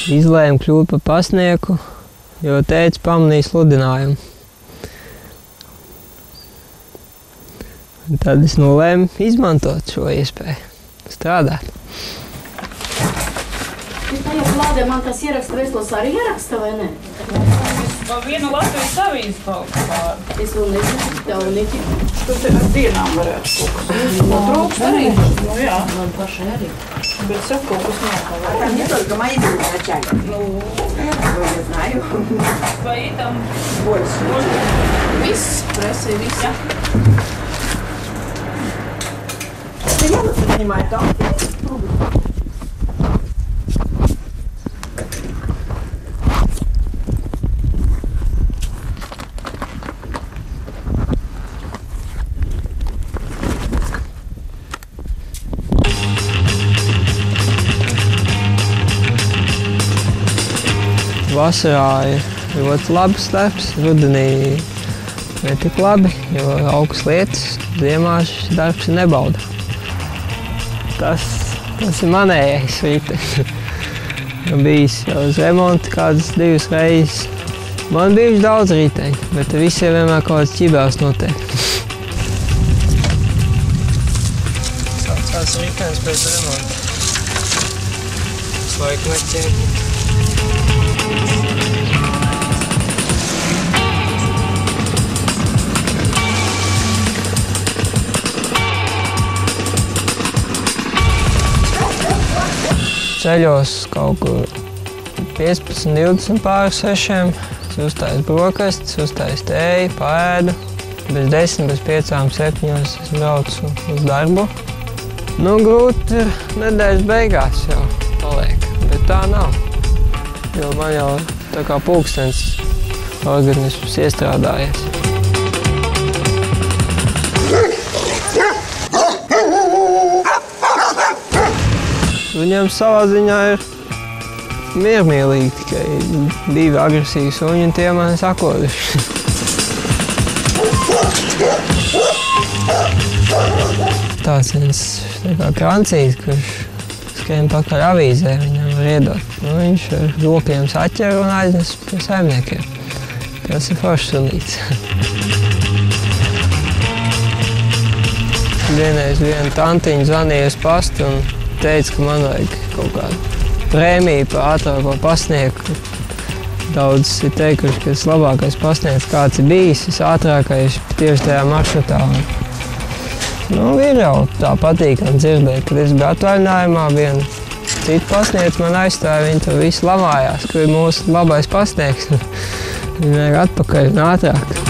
Izlēmu kļūt par pasnieku, jo tētis pamanīja sludinājumu. Un tad es nolēmu izmantot šo iespēju, strādāt. Tajā plādē man tas ieraksta vēstules arī ieraksta, vai ne? Vienu Latvijas avīzi kaut kādu. Es vēl nezinu, tev Niki. Tur te ar dienām varētu kaut kas. Trūkst arī? Nu jā. Man pašai arī. Bet saka, kaut kas nav kaut Там не только мои были начальники. Nu, Я знаю. vai tam Больше. Viss, presē, viss. Jā. Я занимаю там. Vasarā ir ļoti labs darbs, rudenī ne tik labi, jo augas lietas, ziemā šis darbs ir nebauda. Tas ir manējais ritenis. Bijis jau uz remontu kādas 2 reizes. Man bijuši daudz riteņu, bet visiem vienmēr kaut kāds ķibels notiek. Tāds ritenis pēc remonta. Laika netiek. Ceļos kaut kur 15, 20 pāri 6. Es uztaisu brokastis, uztaisu tēju, paēdu. Bez 10, bez 5, 7 es braucu uz darbu. Nu, grūti ir nedēļas beigās jau paliek, bet tā nav. Jo man jau tā kā pulkstens organisms iestrādājies. Viņiem savā ziņā ir miermīlīgi, tikai 2 agresīvi suņi un tie mani sakoduši. Tāds viens krancīs, kurš skrien pakaļ avīzē, viņam var iedot. Viņš ar rokiem saķer un aiznes pie saimniekiem. Tas ir foršs sunīts. Vienreiz viena tantiņa zvanīja uz pastu un teica, ka man vajag kaut kādu prēmiju par ātrāko pasnieku. Daudz ir teikuši, ka tas labākais pasnieks kāds ir bijis, tas ātrākais tieši tajā maršrutā. Nu, ir jau tā patīkami dzirdēt, kad es biju atvaļinājumā, viena cita pasniedz man aizstāja, viņi tur visi lamājās, ka ir mūsu labais pasnieks. Viņi vajag atpakaļ un ātrāk.